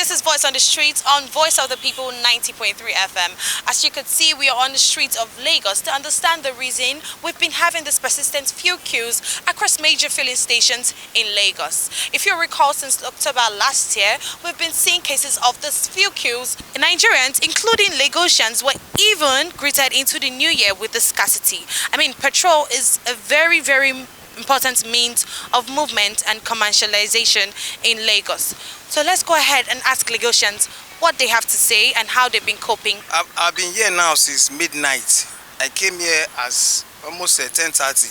This is Voice on the Streets on Voice of the People 90.3 FM. As you could see, we are on the streets of Lagos. To understand the reason, we've been having this persistent fuel queues across major filling stations in Lagos. If you recall, since October last year, we've been seeing cases of this fuel queues. Nigerians, including Lagosians, were even greeted into the new year with the scarcity. I mean, petrol is a very, very important means of movement and commercialization in Lagos. So let's go ahead and ask Lagosians what they have to say and how they've been coping. I've been here now since midnight. I came here as almost 10:30.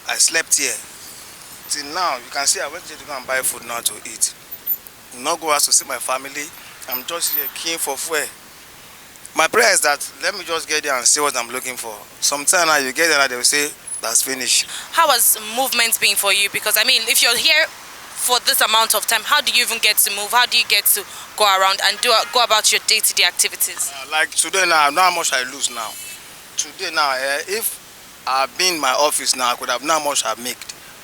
I slept here. Till now, you can see I went to go and buy food now to eat. Not go out to see my family. I'm just here keen for fuel. My prayer is that let me just get there and see what I'm looking for. Sometime now you get there and they will say that's finished. How has movement been for you? Because I mean, if you're here for this amount of time, how do you even get to move? How do you get to go around and go about your day-to-day activities? Like today now, I know how much I lose now. Today now, if I've been in my office now, I could have known how much I've made.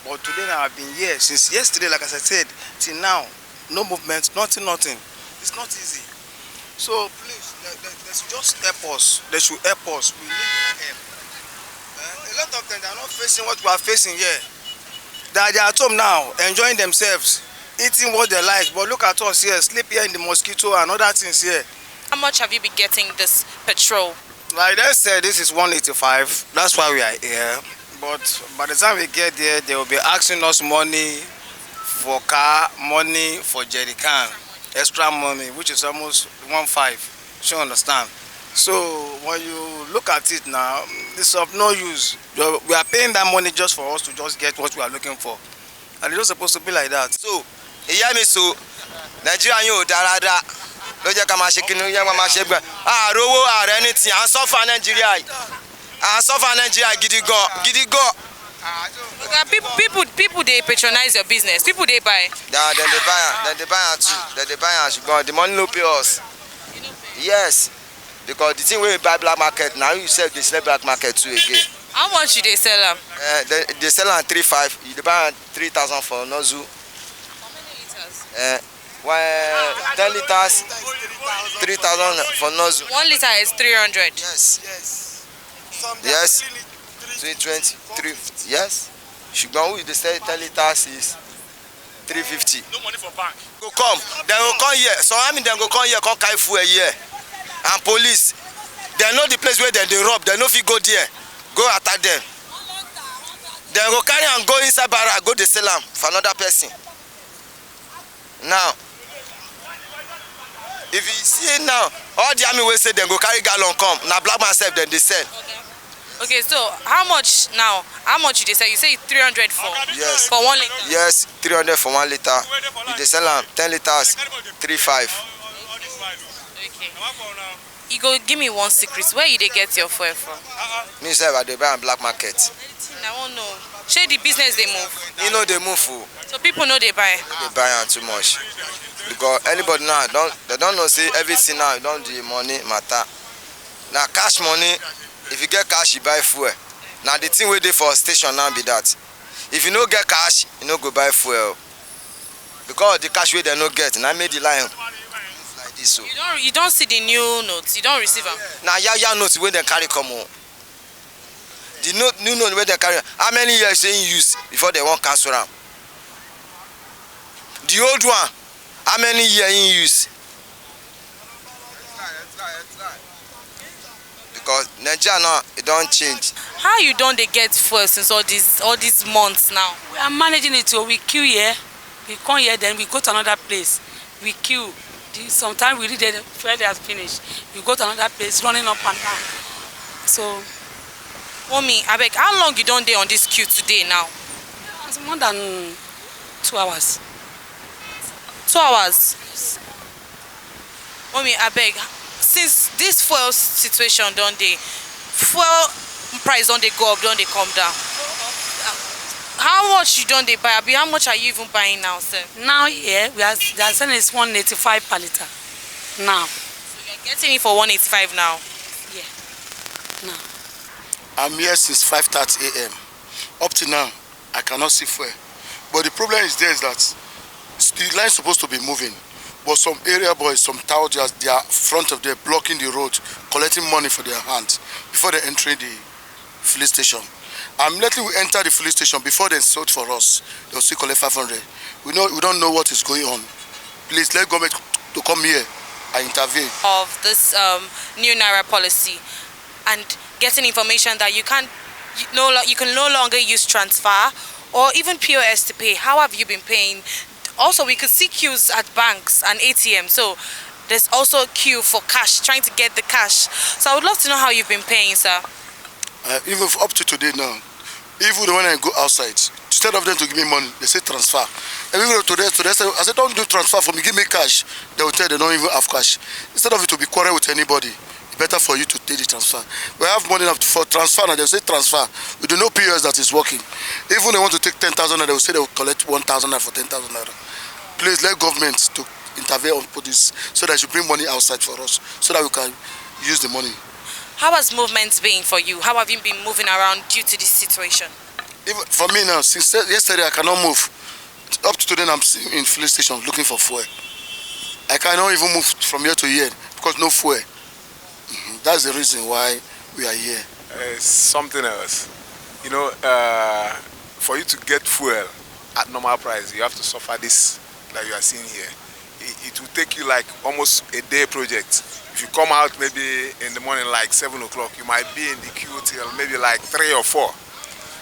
But today now, I've been here since yesterday, like I said, till now, no movement, nothing. It's not easy. So please, they should just help us. They should help us. We need help. A lot of them, they are not facing what we are facing here. They are at home now, enjoying themselves, eating what they like. But look at us here, sleep here in the mosquito and other things here. How much have you been getting this petrol? Like they said, this is 185. That's why we are here. But by the time we get there, they will be asking us money for car, money for jerry can, extra money, which is almost 1.5. You understand? So when you look at it now, it's of no use. We are paying that money just for us to just get what we are looking for. And it's not supposed to be like that. So, Nigerian yo darada. Loja kama shekinu ya mama shegba. Rowo anything. And suffer Nigeria. And suffer Nigeria gidigo. People they patronize your business. People they buy. Yeah, then they buy too. Then they buy and the money no pay us. Yes. Because the thing when we buy black market, now you sell the sell black market too again. How much do they sell them? They sell at 3.5. You buy 3,000 for nozzle. How many liters? 10 liters, 3,000 for nozzle. 1 liter is 300. Yes. 320, 350. Yes. Sugar we they sell 10 liters is 350. No money for bank. Go come. Then go come here. So I mean then go come here, come carry food here. And police, they know the place where they rob. They know if you go there, go attack them. They go carry and go inside barrack, go to sell them for another person. Now, if you see now, all the army will say they go carry gallon come. Now black man self then they sell. Okay, so how much now? How much do they sell? You say 300 for? Yes. For 1 liter? Yes, 300 for 1 liter. If they sell them 10 liters, 3.5. Okay. You go give me one secret. Where you they get your fuel from? Me say I dey buy on black market. I won't know. Share the business they move. You know they move food. So people know they buy. They buy on too much. Because anybody now they don't know say everything now don't do money matter. Now cash money, if you get cash you buy fuel. Now the thing we do for station now be that. If you no get cash, you no go buy fuel. Because the cash we they no get, and I made the line. So. You don't see the new notes. You don't receive them. Now yeah notes when they carry come on. The new note when they carry. How many years they use before they won't cancel them? The old one, how many years in use? Because Nigeria now it don't change. How you don't they get fuel since all these months now? We are managing it so we queue here, we come here, then we go to another place. We queue. Sometimes we read the fuel they have finished. We go to another place, running up and down. So, Mommy, Abeg, how long you don't dey on this queue today now? it's more than 2 hours. 2 hours. Mommy, Abeg, since this fuel situation don't dey, fuel price don't dey go up, don't dey come down. How much you don't they buy? Abi, how much are you even buying now, sir? Now here they are selling is 185 per liter. Now. So you're getting it for 185 now? Yeah. Now. I'm here since 5:30 a.m. Up to now, I cannot see fuel. But the problem is there is that the line is supposed to be moving. But some area boys, some touts, they are front of them blocking the road, collecting money for their hands before they enter the filling station. Immediately we enter the filling station, before they sold for us, they'll still collect 500. We don't know what is going on. Please let government to come here and intervene. Of this new Naira policy and getting information that you can no longer use transfer or even POS to pay. How have you been paying? Also, we could see queues at banks and ATM, so there's also a queue for cash, trying to get the cash. So I would love to know how you've been paying, sir. Even up to today now, even when I go outside, instead of them to give me money, they say transfer. And even today, I said, don't do transfer for me, give me cash. They will tell you they don't even have cash. Instead of it to be quarrel with anybody, it's better for you to take the transfer. We have money enough for transfer, and they say transfer. We do no POS that is working. Even they want to take 10,000, they will say they will collect 1,000 for 10,000 naira. Please let government to intervene on this so that you bring money outside for us, so that we can use the money. How has movement been for you? How have you been moving around due to this situation? Even for me now, since yesterday I cannot move. Up to today I'm in filling station looking for fuel. I cannot even move from here to here because no fuel. That's the reason why we are here. Something else. You know, for you to get fuel at normal price, you have to suffer this that you are seeing here. It will take you like almost a day project. If you come out maybe in the morning like 7 o'clock, you might be in the queue till maybe like 3 or 4.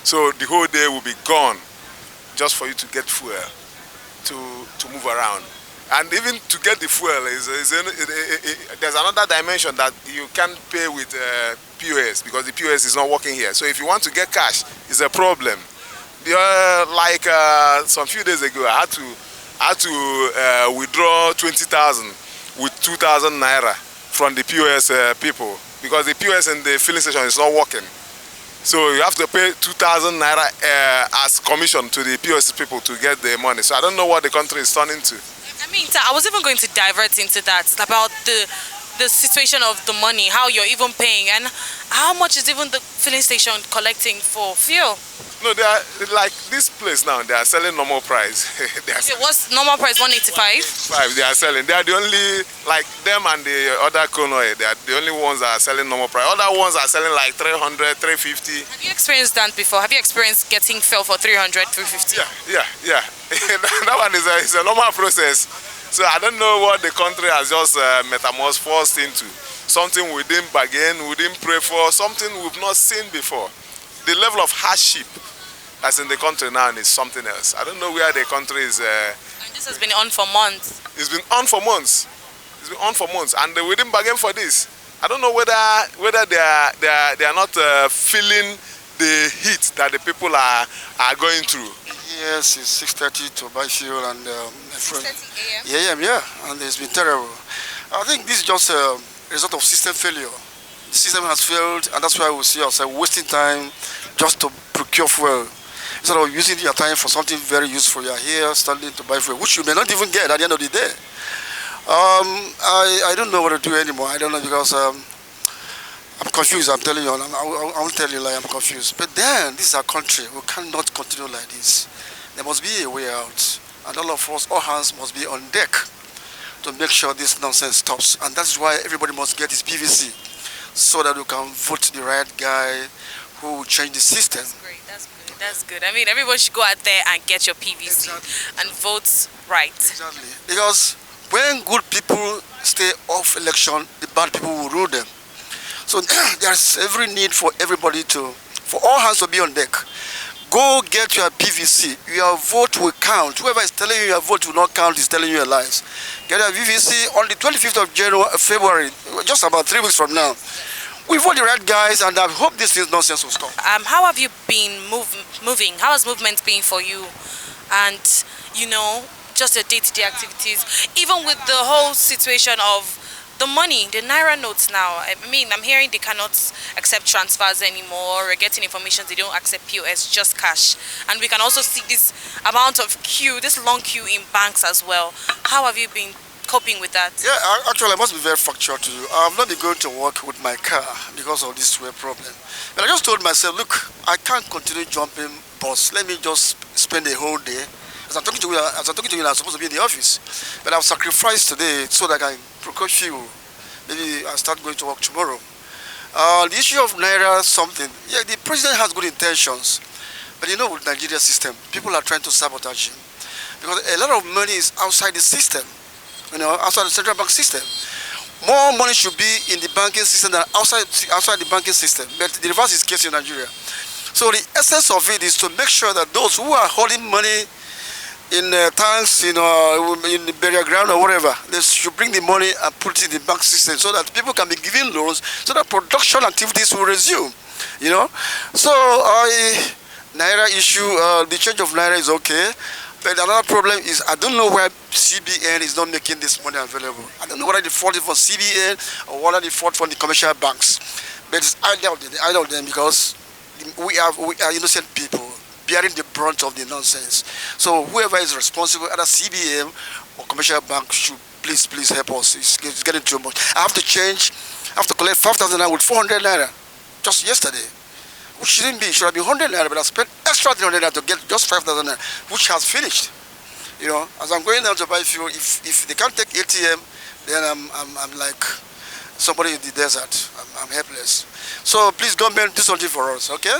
So the whole day will be gone just for you to get fuel to move around. And even to get the fuel, there's another dimension that you can't pay with POS because the POS is not working here. So if you want to get cash, it's a problem. Some few days ago, I had to withdraw 20,000 with 2,000 naira from the POS people because the POS in the filling station is not working. So you have to pay 2,000 naira as commission to the POS people to get the money. So I don't know what the country is turning to. I mean, I was even going to divert into that, about the situation of the money, how you're even paying, and how much is even the filling station collecting for fuel? No, they are like this place now. They are selling normal price. What's normal price? 185. They are selling. They are the only, like them and the other Konoe. They are the only ones that are selling normal price. Other ones are selling like 300, 350. Have you experienced that before? Have you experienced getting fuel for 300, 350? Yeah. That one is a normal process. So I don't know what the country has just metamorphosed into. Something we didn't bargain, we didn't pray for, something we've not seen before. The level of hardship that's in the country now is something else. I don't know where the country is. And this has been on for months. It's been on for months. It's been on for months, and we didn't bargain for this. I don't know whether they are not feeling the heat that the people are going through. Yes, it's 6:30 to buy fuel and 6:30 a.m. Yeah, and it's been terrible. I think this is just a result of system failure. The system has failed, and that's why we see ourselves wasting time just to procure fuel. Instead of using your time for something very useful, you are here standing to buy fuel, which you may not even get at the end of the day. I don't know what to do anymore. I don't know because I'm confused. I'm telling you, I won't tell you like I'm confused. But then, this is our country. We cannot continue like this. There must be a way out, and all of us, all hands must be on deck to make sure this nonsense stops. And that's why everybody must get his PVC, so that we can vote the right guy who will change the system. That's great. That's good. I mean, everyone should go out there and get your PVC and vote right. Exactly. Because when good people stay off election, the bad people will rule them. So there's every need for everybody for all hands to be on deck. Go get your PVC. Your vote will count. Whoever is telling you your vote will not count is telling you your lies. Get your PVC on the 25th of February, just about 3 weeks from now. We vote the right guys, and I hope this nonsense will stop. How have you been moving? How has movement been for you? And, just your day-to-day activities, even with the whole situation of the money, the Naira notes now. I mean, I'm hearing they cannot accept transfers anymore. We're getting information they don't accept POS, just cash. And we can also see this amount of queue, this long queue in banks as well. How have you been coping with that? Yeah, actually, I must be very factual to you. I've not been going to work with my car because of this fuel problem. But I just told myself, look, I can't continue jumping bus. Let me just spend a whole day As I'm talking to you, I'm supposed to be in the office, but I've sacrificed today so that I can procure fuel. Maybe I'll start going to work tomorrow. The issue of Naira something, yeah, the president has good intentions, but you know, with Nigeria system, people are trying to sabotage him because a lot of money is outside the system, you know, outside the central bank system. More money should be in the banking system than outside the banking system, but the reverse is the case in Nigeria. So the essence of it is to make sure that those who are holding money in tanks, you know, in the burial ground or whatever, they should bring the money and put it in the bank system so that people can be given loans, so that production activities will resume. You know, so Naira issue, the change of Naira is okay, but another problem is I don't know why CBN is not making this money available. I don't know whether the fault is from CBN or whether the fault from the commercial banks, but it's either of them because we are innocent people bearing the brunt of the nonsense. So whoever is responsible, either CBN or commercial bank, should please help us. It's getting too much. I have to collect 5,000 naira with 400 naira just yesterday. Which shouldn't be, it should have been 100 naira, but I spent extra 300 naira to get just 5,000 naira, which has finished. You know, as I'm going down to buy fuel, if they can't take ATM, then I'm like somebody in the desert. I'm helpless. So please, government, do something for us, okay?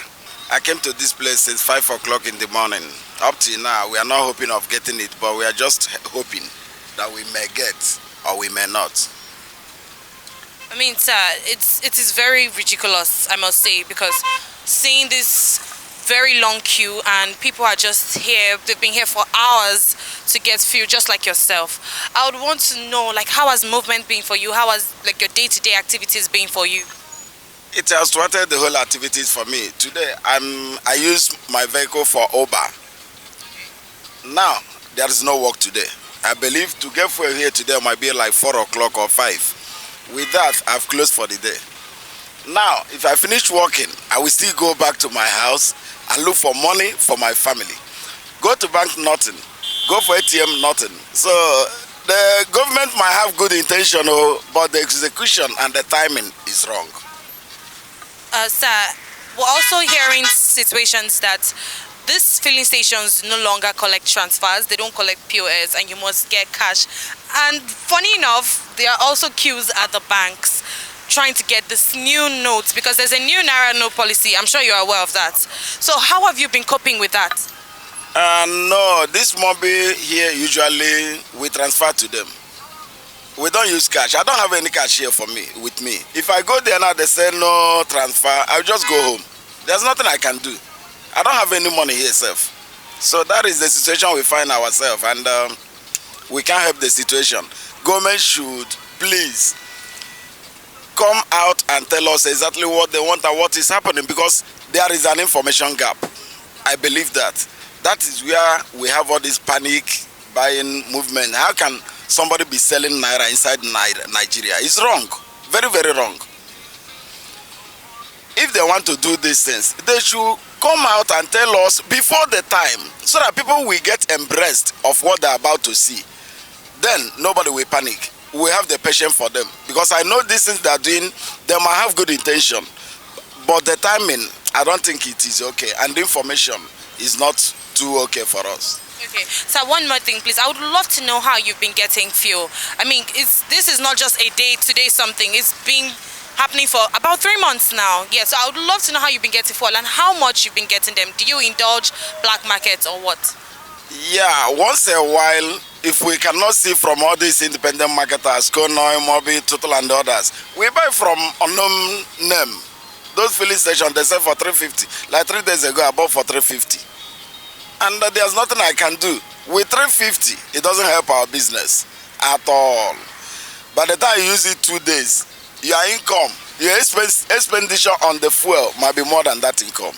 I came to this place since 5 o'clock in the morning. Up till now, we are not hoping of getting it, but we are just hoping that we may get or we may not. I mean, sir, it is very ridiculous, I must say, because seeing this very long queue and people are just here, they've been here for hours to get fuel, just like yourself. I would want to know, like, how has movement been for you? How has, like, your day-to-day activities been for you? It has thwarted the whole activities for me. Today, I use my vehicle for Uber. Now, there is no work today. I believe to get fuel here today might be like 4 o'clock or 5. With that, I've closed for the day. Now, if I finish working, I will still go back to my house and look for money for my family. Go to bank, nothing. Go for ATM, nothing. So, the government might have good intention, but the execution and the timing is wrong. Sir, we're also hearing situations that these filling stations no longer collect transfers, they don't collect POS, and you must get cash. And funny enough, there are also queues at the banks trying to get this new note because there's a new Naira note policy. I'm sure you're aware of that. So how have you been coping with that? No, this mobile here usually we transfer to them. We don't use cash. I don't have any cash here with me. If I go there now, they say no transfer, I'll just go home. There's nothing I can do. I don't have any money here, self. So that is the situation we find ourselves, and we can't help the situation. Government should please come out and tell us exactly what they want and what is happening, because there is an information gap. I believe that. That is where we have all this panic buying movement. How can somebody be selling Naira inside Nigeria? It's wrong. Very, very wrong. If they want to do these things, they should come out and tell us before the time, so that people will get embraced of what they're about to see. Then nobody will panic. We have the patience for them, because I know these things they're doing, they might have good intention, but the timing, I don't think it is okay, and the information is not too okay for us. Okay, so one more thing, please. I would love to know how you've been getting fuel. I mean, this is not just a day-to-day something. It's been happening for about 3 months now. Yeah, so I would love to know how you've been getting fuel and how much you've been getting them. Do you indulge black markets or what? Yeah, once a while, if we cannot see from all these independent marketers, Konoi, Mobi, Total and others, we buy from unknown name. Those filling stations, they sell for 350. Like 3 days ago, I bought for 350. And there's nothing I can do. With 350, it doesn't help our business at all. By the time you use it 2 days, your income, your expenditure on the fuel might be more than that income.